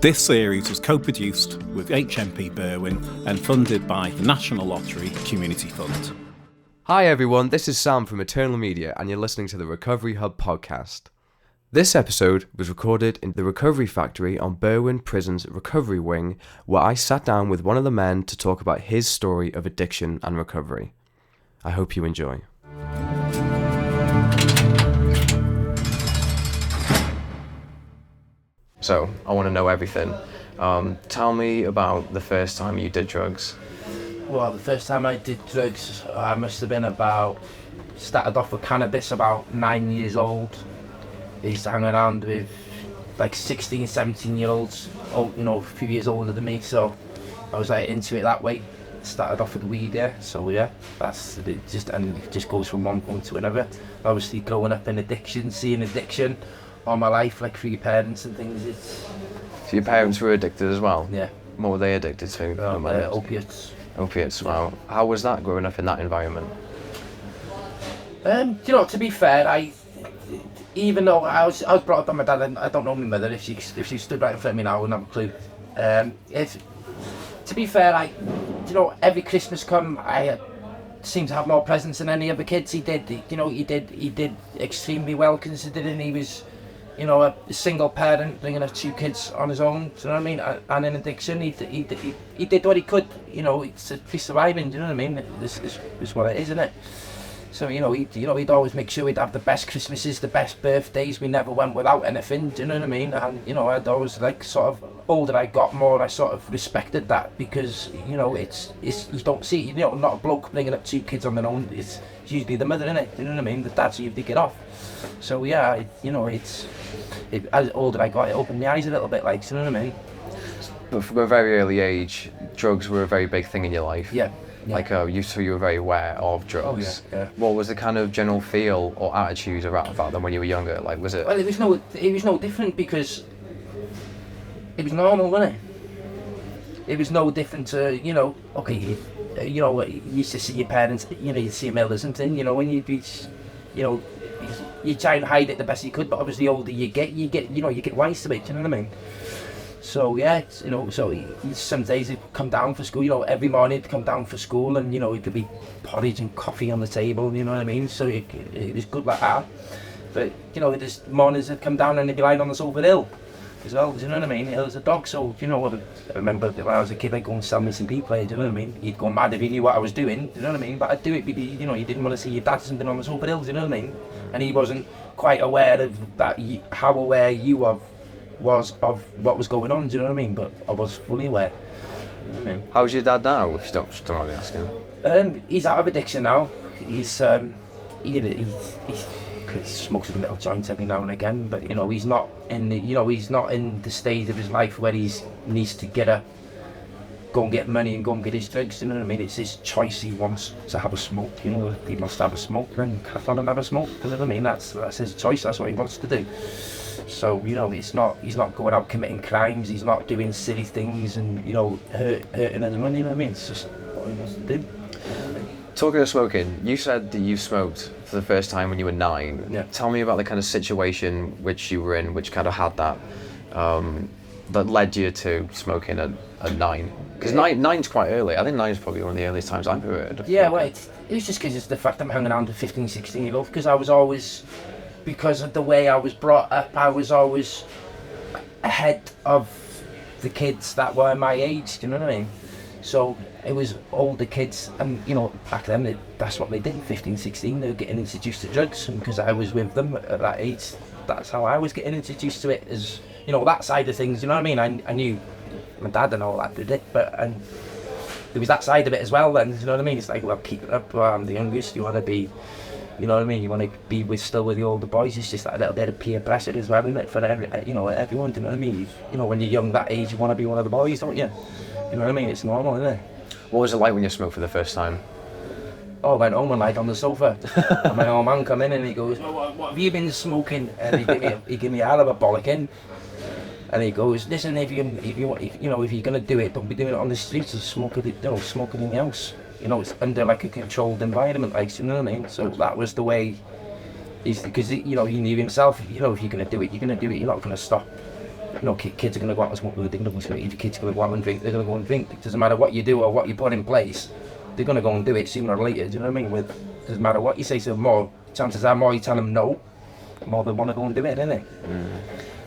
This series was co-produced with HMP Berwyn and funded by the National Lottery Community Fund. Hi everyone, this is Sam from Eternal Media and you're listening to the Recovery Hub podcast. This episode was recorded in the Recovery Factory on Berwyn Prison's Recovery Wing, where I sat down with one of the men to talk about his story of addiction and recovery. I hope you enjoy. So, I want to know everything. Tell me about the first time you did drugs. Well, the first time I did drugs, I must have been started off with cannabis about 9 years old. I used to hang around with like 16, 17-year-olds, a few years older than me, so I was like into it that way. Started off with weed, so it just goes from one point to another. Obviously growing up in addiction, seeing addiction all my life, like for your parents and things. So your parents were addicted as well? Yeah. What were they addicted to? Opiates. Opiates, wow. How was that growing up in that environment? To be fair, even though I was brought up by my dad, and I don't know my mother, if she stood right in front of me now, I wouldn't have a clue. To be fair, every Christmas come, I seemed to have more presents than any other kids. He did extremely well, considering he was, a single parent bringing up 2 kids on his own. Do you know what I mean? And in addiction, he did what he could. It's he's surviving. Do you know what I mean? This is what it is, isn't it? So he'd always make sure we'd have the best Christmases, the best birthdays. We never went without anything. Do you know what I mean? And I'd always older I got, more I sort of respected that, because it's you don't see not a bloke bringing up 2 kids on their own. It's usually the mother, innit? Do you know what I mean? The dad's usually get off. So yeah, as older I got, it opened my eyes a little bit. Do you know what I mean? But from a very early age, drugs were a very big thing in your life. Yeah. Yeah. You were very aware of drugs. Oh, yeah. What was the kind of general feel or attitude about them when you were younger? Was it? Well, it was no different, because it was normal, wasn't it? It was no different to you used to see your parents, you see them ill or something, when you'd be, you try and hide it the best you could, but obviously the older you get wise to it. Do you know what I mean? So yeah, some days he'd come down for school, every morning he'd come down for school, and it could be porridge and coffee on the table, you know what I mean? So it was good like that. But there's mornings he'd come down and he'd be lying on the sofa ill as well, do you know what I mean? Ill as a dog. So I remember when I was a kid, I'd go and sell me some play, do you know what I mean? He'd go mad if he knew what I was doing, do you know what I mean? But I'd do it because you didn't want to see your dad something on the sofa ill, do you know what I mean? And he wasn't quite aware of that, how aware you was of what was going on, do you know what I mean? But I was fully aware. You know what I mean? How's your dad now, if you don't mind me asking? He's out of addiction now. He smokes a little joint every now and again, but he's not in the stage of his life where he needs to go and get money and go and get his drugs, you know what I mean? It's his choice. He wants to have a smoke, if he wants to have a smoke, then crack on and have a smoke, you know what I mean? That's his choice, that's what he wants to do. So he's not going out committing crimes, he's not doing silly things and hurting anyone, you know what I mean? It's just what he wants to do. Talking of smoking, you said that you smoked for the first time when you were 9. Yeah. Tell me about the kind of situation which you were in, which kind of had that led you to smoking at 9. Because nine's quite early. I think 9 is probably one of the earliest times I've ever heard of. Yeah, well, it was just because it's the fact I'm hanging around with 15, 16-year-olds, because of the way I was brought up, I was always ahead of the kids that were my age, do you know what I mean? So it was older kids, and back then that's what they did, 15, 16, they were getting introduced to drugs, and because I was with them at that age, that's how I was getting introduced to it, as that side of things, you know what I mean? I knew my dad and all that did it, and there was that side of it as well then, you know what I mean? It's like, well, keep it up, I'm the youngest, you want to be, you know what I mean? You want to be still with the older boys. It's just that little bit of peer pressure as well, isn't it? For everyone, do you know what I mean? When you're young that age, you want to be one of the boys, don't you? You know what I mean? It's normal, isn't it? What was it like when you smoked for the first time? I went home and lied on the sofa. And my old man come in and he goes, well, what have you been smoking? And he gave me a hell of a bollocking. And he goes, listen, if you're gonna do it, don't be doing it on the streets. Smoking in the house. It's under like a controlled environment, you know what I mean? So that was the way. Because he knew himself. If you're gonna do it, you're gonna do it. You're not gonna stop. kids are going to go out and smoke weed, they're going to go and eat, kids are going to go out and drink, they're going to go and drink. It doesn't matter what you do or what you put in place, they're going to go and do it sooner or later, do you know what I mean? It doesn't matter what you say to them, more chances are more you tell them no, more they want to go and do it, innit?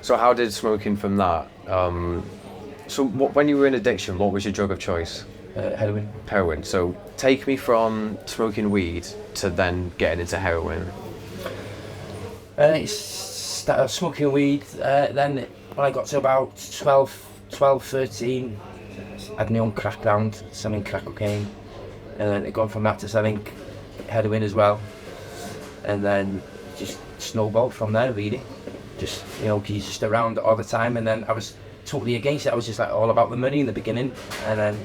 So how did smoking from that, when you were in addiction, what was your drug of choice? Heroin. Heroin. So take me from smoking weed to then getting into heroin. Started smoking weed, then when I got to about 12, 13, I had my own crack ground, selling crack cocaine, and then it gone from that to selling heroin as well, and then just snowballed from there really. Just, he's just around all the time, and then I was totally against it. I was just like all about the money in the beginning, and then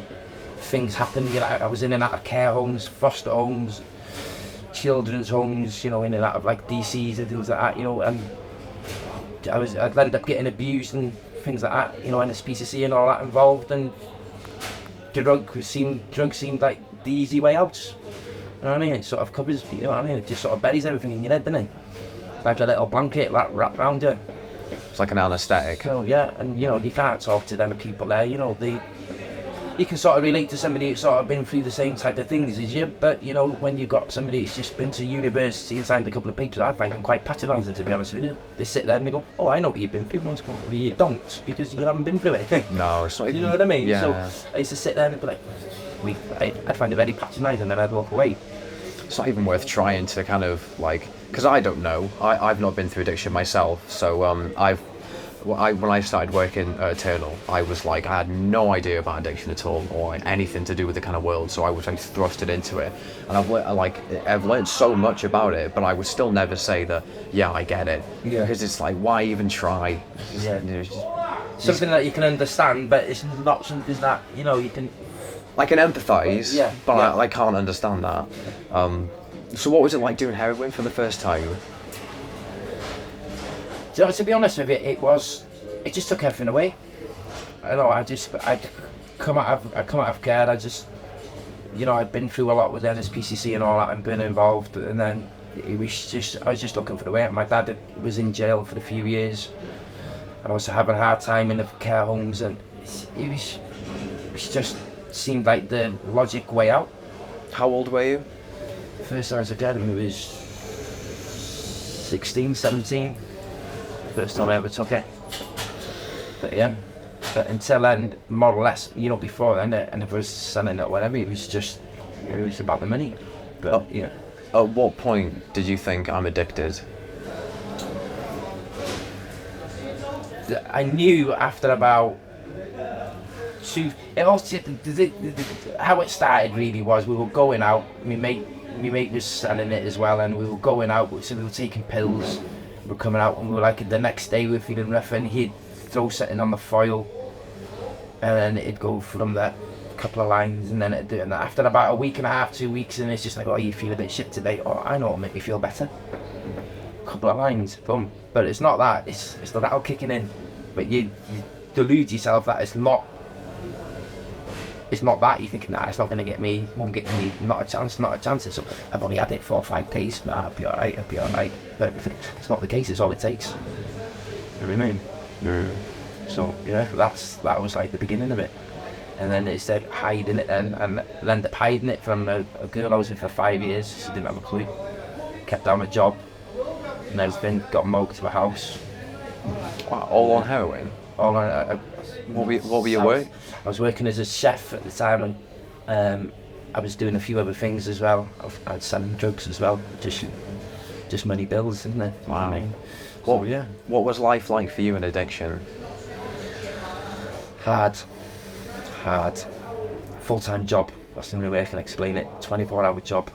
things happened. I was in and out of care homes, foster homes, children's homes, in and out of like DCs and things like that, and I'd ended up getting abused and things like that, NSPCC and all that involved, and drugs seemed like the easy way out. You know what I mean? It sort of covers, it just sort of buries everything in your head, doesn't it? Like a little blanket wrapped around you. It's like an anaesthetic. So yeah, and you can't talk to them people there, you can sort of relate to somebody who's sort of been through the same type of things as you, but when you've got somebody who's just been to university and signed a couple of papers, I find them quite patronising, to be honest with you. They sit there and they go, oh, I know what you've been through, well, you don't, because you haven't been through it. No, it's not even... You know what I mean? Yeah. So I used to sit there and be like, I'd find it very patronising, and I'd walk away. It's not even worth trying to kind of like, because I don't know, I've not been through addiction myself, so when I started working at Eternal, I was like, I had no idea about addiction at all, or anything to do with the kind of world, so I was like thrusted into it, and I've learned so much about it, but I would still never say that, yeah, I get it, because it's like, why even try? Something that you can understand, but it's not something that, you can... I can empathise, but I can't understand that. So what was it like doing heroin for the first time? To be honest with you, it just took everything away. I'd come out of care, I'd been through a lot with NSPCC and all that and been involved, and then I was just looking for the way out. My dad was in jail for a few years, and I was having a hard time in the care homes, and it just seemed like the logic way out. How old were you? First time I was a dad, I was 16, 17. First time I ever took it. But until then, more or less, before then, and if I was selling it or whatever, it was about the money. But At what point did you think I'm addicted? I knew after about how it started really was, we were going out, my mate was selling it as well, and we were going out, so we were taking pills, we were coming out, and we were like, the next day we were feeling rough, and he'd throw something on the foil, and then it'd go from that couple of lines, and then it'd do it, and after about a week and a half, 2 weeks, and it's just like, oh, you feel a bit shit today, oh, I know it'll make me feel better. Couple of lines, boom. But it's not that, it's the rattle kicking in, but you delude yourself that it's not that. You think, nah, it's not going to get me, won't get me, not a chance. So I've only had it 4 or 5 days, nah, I'll be alright. But it's not the case, it's all it takes. You know what I mean? Yeah. So, that was like the beginning of it. And then it said hiding it then, and I ended up hiding it from a girl I was with for 5 years. She didn't have a clue. Kept down my job and everything, got mugged to a house. Wow, all on heroin? All on, what were you working? I was working as a chef at the time, and I was doing a few other things as well. I was selling drugs as well, just money bills, isn't it? Wow. I mean, what was life like for you in addiction? Hard. Full-time job. That's the only way I can explain it. 24-hour job.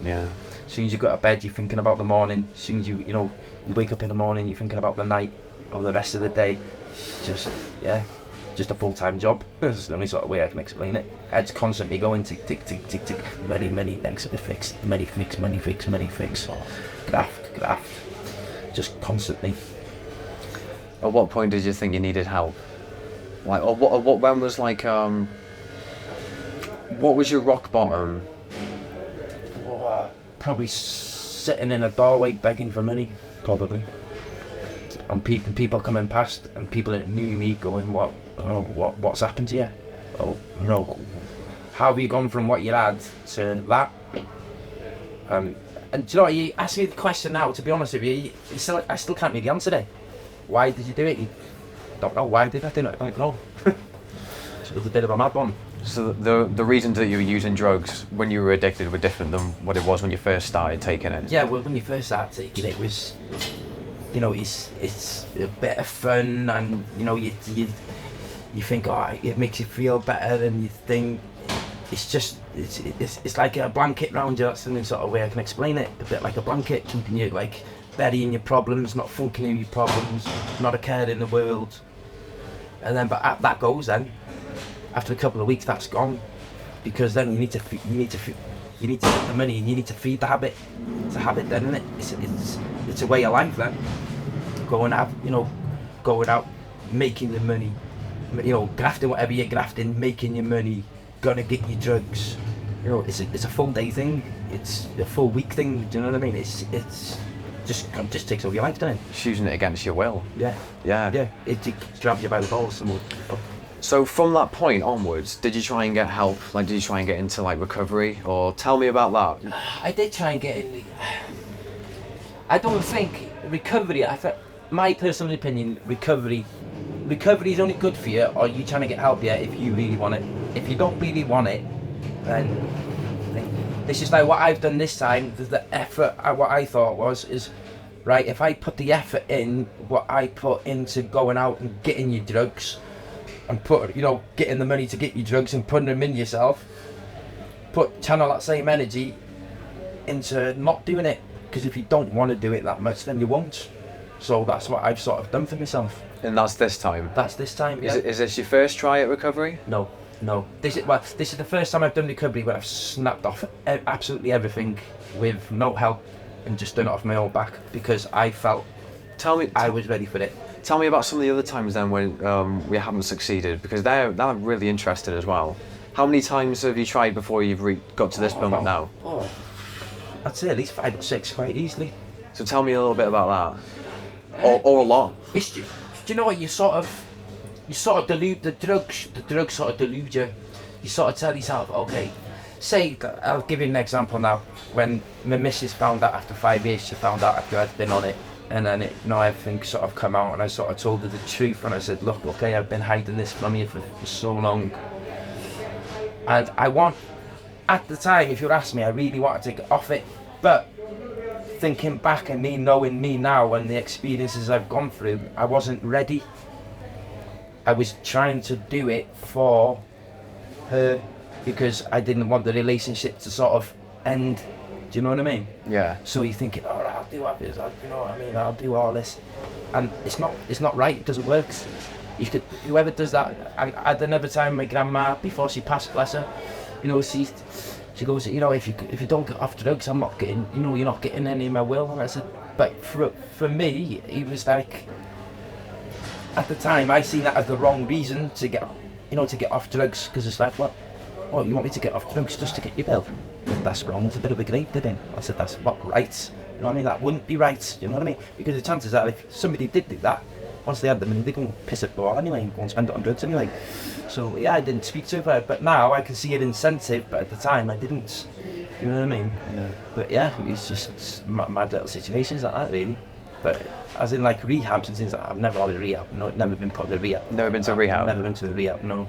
Yeah. As soon as you go to bed, you're thinking about the morning. As soon as you wake up in the morning, you're thinking about the night or the rest of the day. Just a full-time job. That's the only sort of way I can explain it. It's constantly going tick, tick, tick, tick, tick. Money, thanks for the fix. Money fix. Graft. Just constantly. At what point did you think you needed help? Like, or what when was like, what was your rock bottom? Probably sitting in a doorway begging for money, probably. on people coming past and people that knew me going, what's happened to you? Oh, you know, how have you gone from what you had to that? And do you know what, you ask me the question now, to be honest with you, I still can't really answer it. Why did you do it? You don't know. Why did I do it? I don't know. It was a bit of a mad one. So the reasons that you were using drugs when you were addicted were different than what it was when you first started taking it? Yeah, well, when you first started taking it, was, you know, it's a bit of fun, and, you know, you think, oh, it makes you feel better, and you think it's like a blanket round you. That's the only sort of way I can explain it. A bit like a blanket, keeping you like burying your problems, not thinking of your problems, not a care in the world. And then, but that goes then. After a couple of weeks, that's gone, because then you need to get the money, and you need to feed the habit. It's a habit then, isn't it? It's a way of life then. Going out, making the money, you know, grafting whatever you're grafting, making your money, gonna get your drugs. You know, it's a full day thing. It's a full week thing. Do you know what I mean? It's just takes over your life, doesn't it? Just using it against your will. Yeah. It grabs you by the balls. So from that point onwards, did you try and get help? Like, did you try and get into like recovery, or tell me about that? I did try and get in. I don't think recovery. My personal opinion, recovery is only good for you, or you trying to get help here if you really want it. If you don't really want it, then it's just like what I've done this time. The effort. What I thought is right. If I put the effort in, what I put into going out and getting your drugs, and getting the money to get your drugs and putting them in yourself, channel that same energy into not doing it. Because if you don't want to do it that much, then you won't. So that's what I've sort of done for myself. And that's this time? That's this time, yeah. Is this your first try at recovery? No. This is the first time I've done recovery where I've snapped off absolutely everything with no help and just done it off my own back, because I felt I was ready for it. Tell me about some of the other times then when we haven't succeeded, because they're really interested as well. How many times have you tried before you've got to this moment now? I'd say at least 5 or 6 quite easily. So tell me a little bit about that, or a lot. Do you know what, you sort of delude the drugs sort of delude you. You sort of tell yourself, okay, say, I'll give you an example now. When my missus found out after 5 years, she found out after I'd been on it, and then everything sort of come out, and I sort of told her the truth, and I said, look, okay, I've been hiding this from you for so long, and at the time, if you asked me, I really wanted to get off it, but thinking back and knowing me now and the experiences I've gone through, I wasn't ready. I was trying to do it for her because I didn't want the relationship to sort of end. Do you know what I mean? Yeah. So you're thinking, oh, I'll do all this, I'll do all this, and it's not right. It doesn't work. Whoever does that. I had another time, my grandma, before she passed, bless her, she goes, if you don't get off drugs, you're not getting any of my will. And I said, but for me, it was like, at the time, I seen that as the wrong reason to get off drugs, because it's like, what? Oh, you want me to get off drugs just to get your bill? That's wrong. It's a bit of a grave digging. I said, that's not right. You know what I mean? That wouldn't be right. You know what I mean? Because the chances are, if somebody did do that, once they had the money, they're going to piss it all anyway and go and spend it on drugs anyway. So yeah, I didn't speak to her, but now I can see an incentive, but at the time I didn't. You know what I mean? Yeah. But yeah, it's just mad little situations like that, really. But as in like rehabs and things like that, I've never had a rehab. No, never been put in a rehab. Never been to a rehab? Never been to a rehab, no.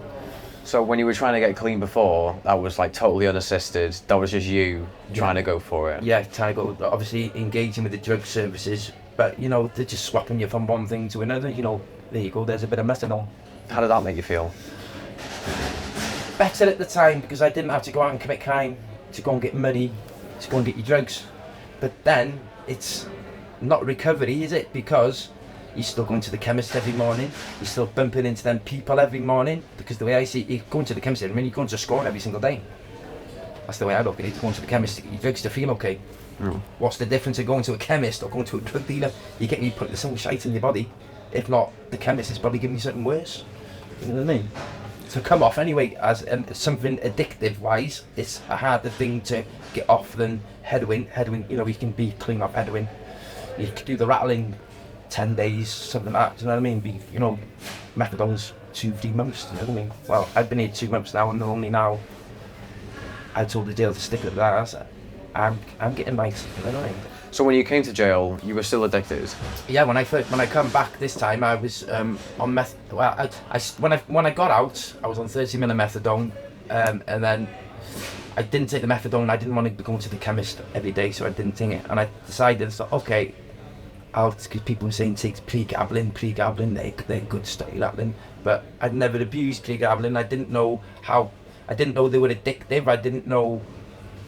So when you were trying to get clean before, that was like totally unassisted, that was just you trying to go for it? Yeah, trying to go, obviously engaging with the drug services, but they're just swapping you from one thing to another, there you go, there's a bit of methanol. How did that make you feel? Better at the time, because I didn't have to go out and commit crime, to go and get money, to go and get your drugs. But then, it's not recovery, is it? Because you're still going to the chemist every morning, you're still bumping into them people every morning, because the way I see it, you're going to the chemist, you're going to score every single day. That's the way I look at it, going to the chemist to get your drugs to feel okay. What's the difference of going to a chemist or going to a drug dealer? You're getting putting some shite in your body. If not, the chemist is probably giving you something worse. You know what I mean? To come off anyway, as something addictive wise, it's a harder thing to get off than heroin. You can be clean off heroin. You can do the rattling 10 days, something like that, do you know what I mean? You know, methadone's 2-3 months, do you know what I mean? Well, I've been here 2 months now, and only now I told the jail to stick with that. I'm getting nice, you know what I mean? So when you came to jail, you were still addicted? Yeah, when I come back this time, I was on meth. Well, when I got out, I was on 30 ml methadone, and then I didn't take the methadone. I didn't want to go to the chemist every day, so I didn't take it. And I decided, so okay, because people were saying take pregabalin, they're good stuff, but I'd never abused pregabalin. I didn't know they were addictive. I didn't know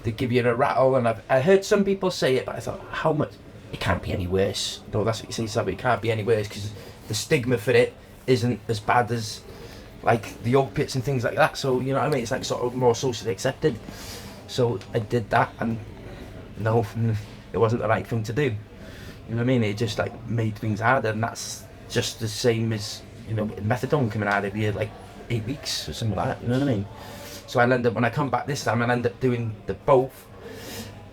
they give you a rattle, and I heard some people say it, but I thought, how much? It can't be any worse. No, that's what you say, Sam, it can't be any worse, because the stigma for it isn't as bad as like the opiates and things like that. So, you know what I mean? It's like sort of more socially accepted. So I did that, and no, it wasn't the right thing to do. You know what I mean? It just like made things harder, and that's just the same as, you know, methadone coming out every year, like 8 weeks or something like that. You know what I mean? So I'll end up, when I come back this time, I'll end up doing the both.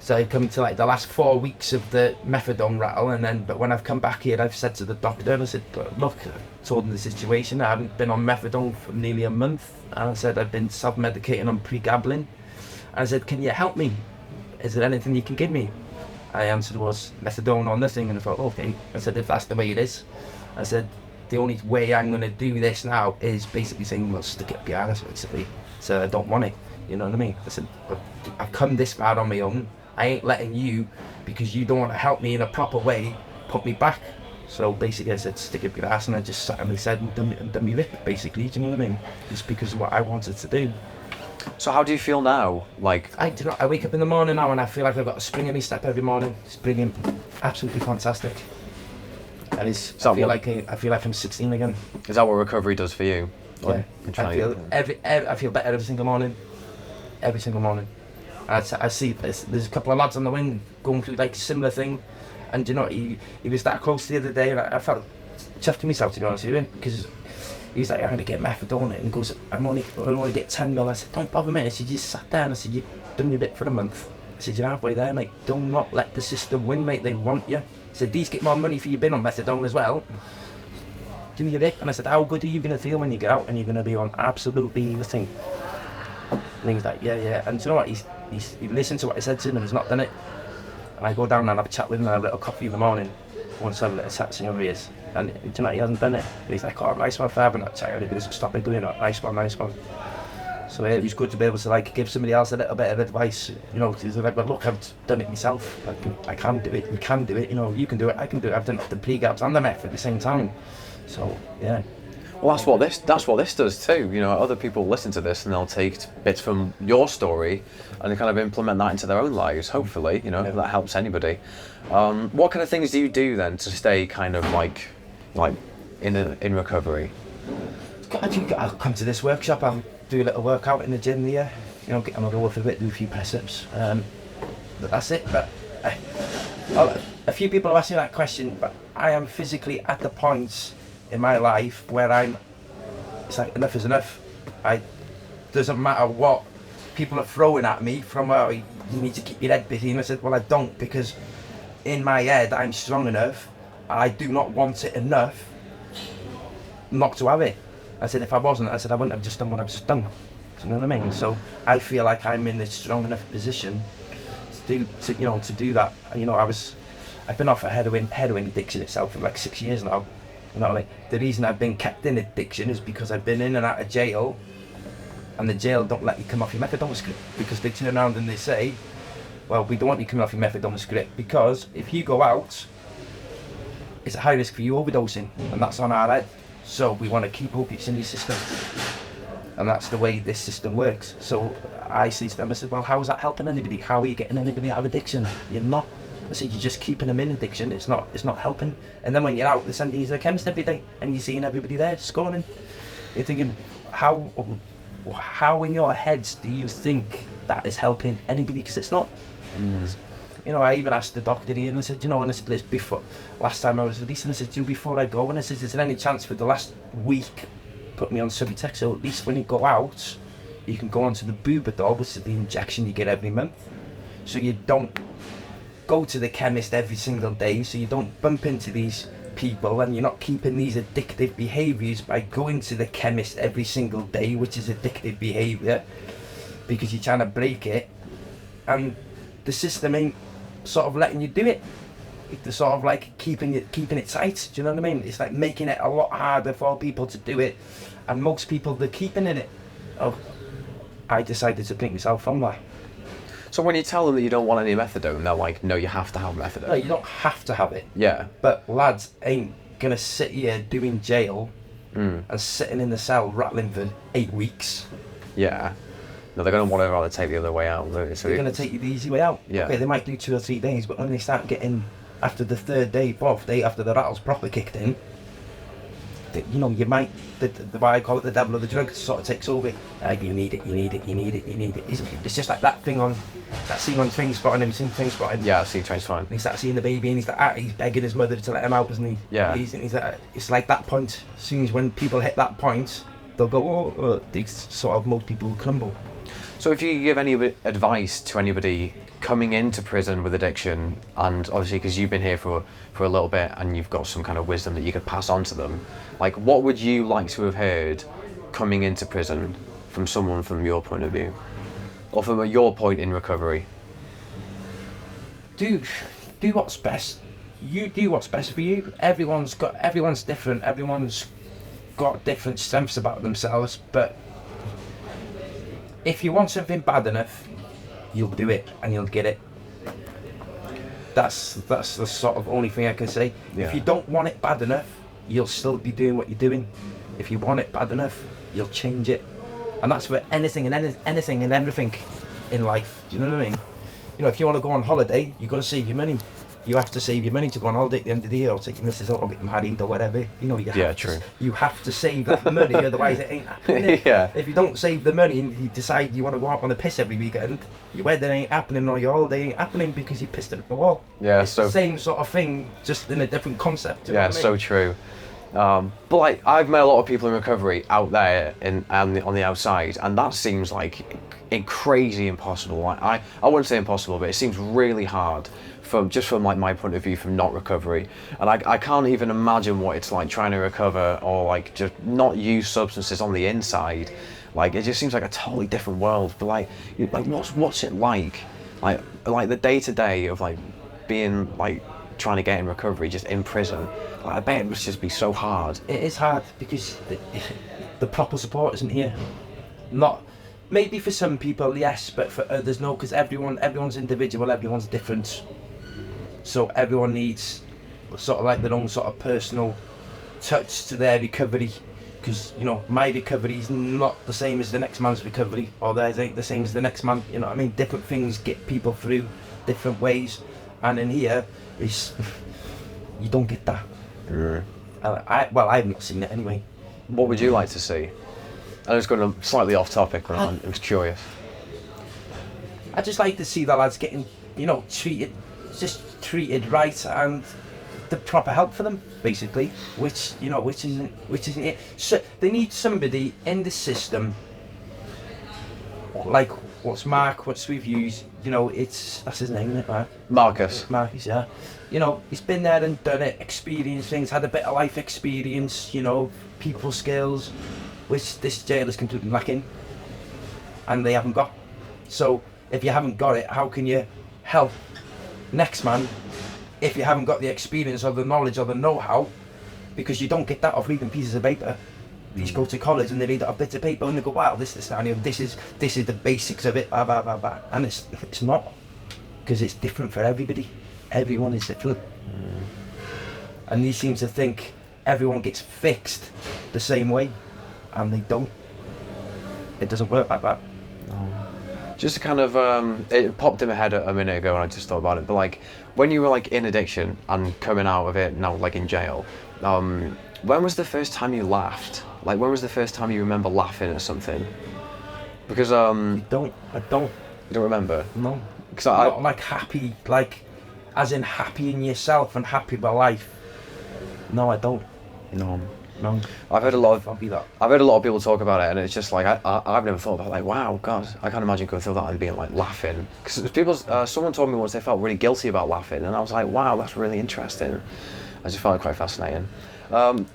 So I come to like the last 4 weeks of the methadone rattle, and then, but when I've come back here, I've said to the doctor, and I said, look, I told him the situation. I haven't been on methadone for nearly a month, and I said I've been self-medicating on pregabalin. And I said, can you help me? Is there anything you can give me? I answered was methadone or nothing, and I thought, okay. I said, if that's the way it is, I said, the only way I'm going to do this now is basically saying, well, stick it up your ass, basically. So I don't want it, you know what I mean? I said, I've come this far on my own. I ain't letting you, because you don't want to help me in a proper way, put me back. So basically I said, stick it up your ass, and I just sat on my head and done me rip, basically, do you know what I mean? It's because of what I wanted to do. So how do you feel now? Like, I wake up in the morning now and I feel like I've got a spring in my step every morning. It's brilliant, absolutely fantastic. And I feel like I'm 16 again. Is that what recovery does for you? Yeah, I feel better every single morning. Every single morning. I see there's a couple of lads on the wing going through like similar thing, and you know, he was that close the other day, and I felt chuffed to myself, to be honest with you, because he's like, I'm going to get methadone, and he goes, I'll only get 10 mil. I said, don't bother me. I said, you just sat down. I said, you've done your bit for a month. I said, you're halfway there, mate. Do not let the system win, mate. They want you. I said, these get more money for you being on methadone as well. Give me your dick. And I said, how good are you going to feel when you get out and you're going to be on absolutely nothing? And he was like, yeah. And do you know what? He listened to what I said to him, and he's not done it. And I go down and have a chat with him and have a little coffee in the morning. Once I have a little chat, see how he is. And do you know, he hasn't done it. And he's like, oh, nice one, Fab, and that's how he doesn't stop me doing it. Nice one. So it was good to be able to like give somebody else a little bit of advice, you know, because they're like, well, look, I've done it myself. I can do it. You can do it. You know, you can do it. I can do it. I've done the pre-gabs and the meth at the same time. So yeah. well, that's what this does too. You know, other people listen to this and they'll take bits from your story and they kind of implement that into their own lives. Hopefully, you know, that helps anybody. What kind of things do you do then to stay kind of like in recovery? I'll come to this workshop. I'll do a little workout in the gym there. You know, get on the road for a bit, do a few press-ups. But that's it. But a few people have asked me that question, but I am physically at the point in my life where it's like enough is enough. Doesn't matter what people are throwing at me from, you need to keep your head busy. And I said, well, I don't, because in my head I'm strong enough. I do not want it enough not to have it. I said, if I wasn't, I wouldn't have just done what I've just done. Do you know what I mean? So I feel like I'm in a strong enough position to do that. You know, I've been off a heroin addiction itself for like 6 years now. You know, like the reason I've been kept in addiction is because I've been in and out of jail, and the jail don't let you come off your methadone script, because they turn around and they say, well, we don't want you coming off your methadone script, because if you go out, it's a high risk for you overdosing, and that's on our head. So we want to keep opiates in the system, and that's the way this system works. So I say to them, I said, well, how is that helping anybody? How are you getting anybody out of addiction? You're not. I said, you're just keeping them in addiction. It's not helping. And then when you're out, they send you to the chemist every day, and you're seeing everybody there scoring. You're thinking, how in your heads do you think that is helping anybody? Because it's not. You know, I even asked the doctor here, and I said, you know, and I said this before, last time I was released, and I said, before I go, and I said, is there any chance for the last week put me on Subutex, so at least when you go out, you can go onto the Buvidol, which is the injection you get every month, so you don't go to the chemist every single day, so you don't bump into these people, and you're not keeping these addictive behaviours by going to the chemist every single day, which is addictive behaviour, because you're trying to break it, and the system ain't sort of letting you do it. They're sort of like keeping it tight. Do you know what I mean? It's like making it a lot harder for people to do it, and most people, they're keeping in it. Oh, I decided to take myself from that. So when you tell them that you don't want any methadone, they're like, no, you have to have methadone. No, you don't have to have it. Yeah. But lads ain't gonna sit here doing jail and sitting in the cell rattling for 8 weeks. Yeah. No, they're going to want to rather take the other way out. So They're gonna take you the easy way out. Yeah. Okay, they might do 2 or 3 days, but when they start getting, after the 3rd day, 4th day, after the rattle's proper kicked in, you know, you might, the why I call it the devil of the drug, sort of takes over. You need it. It's just like that thing on, that scene on Train Spotting. Have you seen Train Spotting? Yeah, I've seen Train Spotting. He starts seeing the baby and he's begging his mother to let him out, isn't he? Yeah. He's it's like that point. As soon as when people hit that point, they'll go, oh, these sort of, most people will crumble. So if you give any advice to anybody coming into prison with addiction, and obviously because you've been here for a little bit and you've got some kind of wisdom that you could pass on to them, like what would you like to have heard coming into prison from someone from your point of view, or from your point in recovery? Do what's best. You do what's best for you. Everyone's different. Everyone's got different strengths about themselves, but if you want something bad enough, you'll do it and you'll get it. That's the sort of only thing I can say. Yeah. If you don't want it bad enough, you'll still be doing what you're doing. If you want it bad enough, you'll change it. And that's for anything and anything and everything in life. Do you know what I mean? You know, if you want to go on holiday, you've got to save your money. You have to save your money to go on holiday at the end of the year, or take your missus out or get married or whatever. You know, you have to save that money, otherwise it ain't happening. Yeah. If you don't save the money and you decide you want to go out on the piss every weekend, your wedding ain't happening or your holiday ain't happening because you pissed it at the wall. Yeah, it's so the same sort of thing, just in a different concept. You know yeah, what I mean? so true. But like I've met a lot of people in recovery out there on the outside, and that seems like crazy impossible. Like I wouldn't say impossible, but it seems really hard from like my point of view from not recovery, and I can't even imagine what it's like trying to recover or like just not use substances on the inside. Like it just seems like a totally different world. But like what's it like the day to day of like being like trying to get in recovery just in prison? Like, I bet it must just be so hard. It is hard because the proper support isn't here. Not maybe for some people, yes, but for others, no, because everyone's individual, everyone's different. So everyone needs sort of like their own sort of personal touch to their recovery, because you know my recovery is not the same as the next man's recovery, or theirs ain't the same as the next man. You know what I mean? Different things get people through different ways, and in here is you don't get that. Yeah. I've not seen it anyway. What would you like to see? I was going slightly off topic, but I was curious. I just like to see the lads getting, you know, treated right, and the proper help for them, basically, which isn't it. So they need somebody in the system, like what's we've used, you know, that's his name, isn't it, Mark? Marcus, yeah. You know, he's been there and done it, experienced things, had a bit of life experience, you know, people skills, which this jail is completely lacking, and they haven't got. So if you haven't got it, how can you help next man if you haven't got the experience or the knowledge or the know-how? Because you don't get that off reading pieces of paper. You just go to college and they read a bit of paper and they go, wow, this is the basics of it, blah blah blah blah. And it's not, because it's different for everybody. Everyone is different. And they seem to think everyone gets fixed the same way, and they don't. It doesn't work like that. Just to kind of, it popped in my head a minute ago and I just thought about it, but like, when you were like in addiction and coming out of it now, like in jail, when was the first time you laughed? Like, when was the first time you remember laughing at something? Because, I don't. You don't remember? No. Because not like happy, like, as in happy in yourself and happy with life. No, I don't. No. No. I've heard a lot I'll be that. of people talk about it, and it's just like I've never thought about it, like, wow, God, I can't imagine going through that and being like laughing. Because someone told me once they felt really guilty about laughing, and I was like, wow, that's really interesting. I just found it quite fascinating.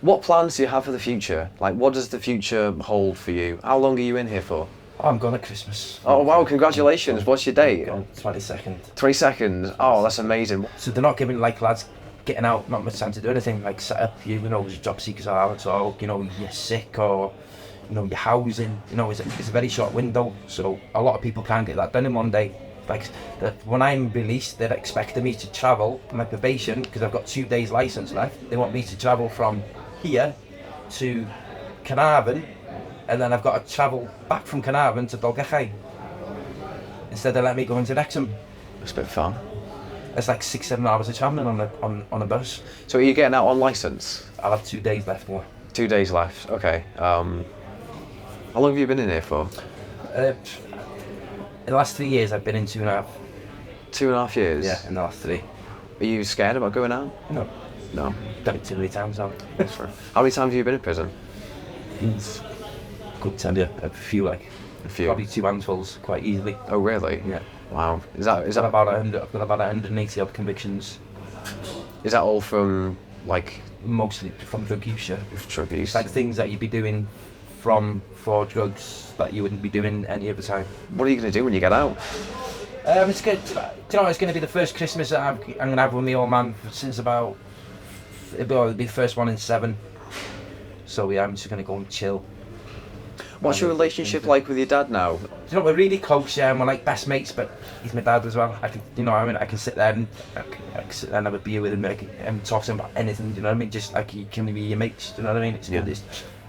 What plans do you have for the future? Like, what does the future hold for you? How long are you in here for? I'm going to Christmas. Oh wow, congratulations. What's your date? 22nd. 22nd. Oh, that's amazing. So they're not giving like lads getting out, not much time to do anything, like set up, you know, as job seekers are, it's all, you know, you're sick or, you know, your housing, you know, it's a very short window, so a lot of people can't get that done in one day. Like, when I'm released, they're expecting me to travel for my probation, because I've got 2 days licence left. They want me to travel from here to Carnarvon, and then I've got to travel back from Carnarvon to Dolgellai, instead of letting me go into Wrexham. It's a bit fun. It's like 6-7 hours of travelling on a bus. So are you getting out on licence? I'll have 2 days left more. 2 days left, okay. How long have you been in here for? In the last 3 years I've been in 2.5. 2.5 years? Yeah, in the last 3. Are you scared about going out? No. No. Done it too many times now. How many times have you been in prison? Could tell you a few, like. A few? Probably 2 handfuls, quite easily. Oh really? Yeah. Wow. Is that I've got about 180 odd convictions. Is that all from, like... Mostly from drug use, yeah. Drug use? It's like things that you'd be doing for drugs that you wouldn't be doing any other time. What are you going to do when you get out? It's good. Do you know, it's going to be the first Christmas that I'm going to have with my old man since about... It'll be the first one in 7. So yeah, I'm just going to go and chill. What's your relationship like with your dad now? You know, we're really close, yeah, and we're like best mates, but he's my dad as well. I can, you know, I mean, I can sit there and I can sit there and have a beer with him, and talk to him about anything. You know what I mean? Just like he can be your mates. You know what I mean? It's yeah. good.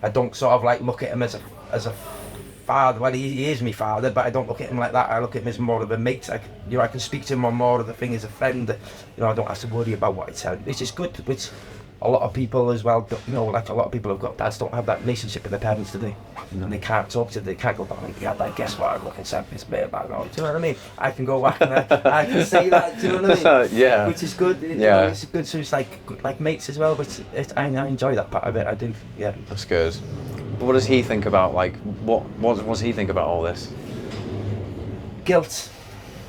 I don't sort of like look at him as a father. Well, he is my father, but I don't look at him like that. I look at him as more of a mate. I can speak to him on more of the thing as a friend. You know, I don't have to worry about what I tell him. It's just good. Which a lot of people as well, you know, like a lot of people have got dads don't have that relationship with their parents today. And they can't talk to them, they can't go back and yeah, like, guess what, I'm looking at this bit about now. Do you know what I mean? I can go back and I can say that, do you know what I mean? Yeah. Which is good, you know, it's good, so it's like mates as well, but I enjoy that part of it, I do, yeah. That's good. But what does he think about, like, what does he think about all this? Guilt.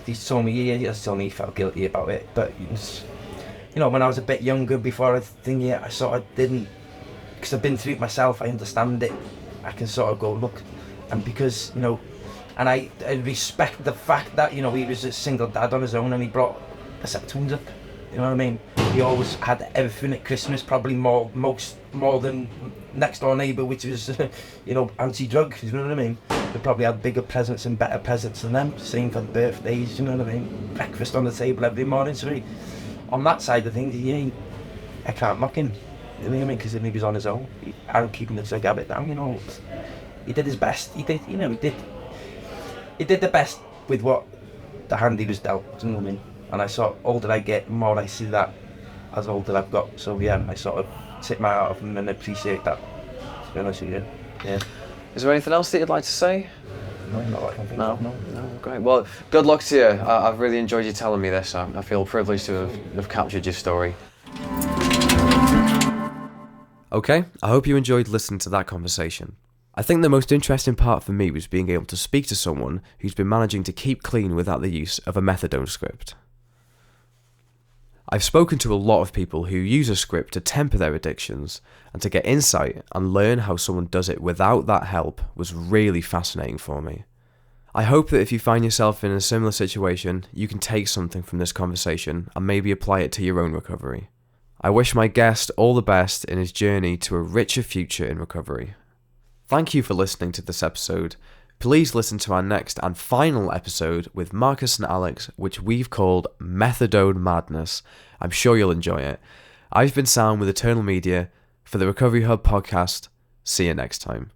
He told me he felt guilty about it, but you know, when I was a bit younger, before I sort of didn't, because I've been through it myself, I understand it. I can sort of go, look, and because, you know, and I respect the fact that, you know, he was a single dad on his own and he brought a set of twins up, you know what I mean? He always had everything at Christmas, probably more than next door neighbour, which was, you know, anti-drug, you know what I mean? They probably had bigger presents and better presents than them, same for the birthdays, you know what I mean? Breakfast on the table every morning, so on that side of things, I can't knock him. You know what I mean? Because he was on his own. I'm keeping the drug habit down, you know. He did his best. He did the best with what the hand he was dealt, you know what I mean? And I sort of, older I get, more I see that as older I've got. So yeah, I sort of take my heart off him and appreciate that. To be honest with you. Yeah. Is there anything else that you'd like to say? No, not what I can think of, no. Great. Well, good luck to you. I've really enjoyed you telling me this. I feel privileged to have captured your story. Okay, I hope you enjoyed listening to that conversation. I think the most interesting part for me was being able to speak to someone who's been managing to keep clean without the use of a methadone script. I've spoken to a lot of people who use a script to temper their addictions, and to get insight and learn how someone does it without that help was really fascinating for me. I hope that if you find yourself in a similar situation, you can take something from this conversation and maybe apply it to your own recovery. I wish my guest all the best in his journey to a richer future in recovery. Thank you for listening to this episode. Please listen to our next and final episode with Marcus and Alex, which we've called Methadone Madness. I'm sure you'll enjoy it. I've been Sam with Eternal Media for the Recovery Hub podcast. See you next time.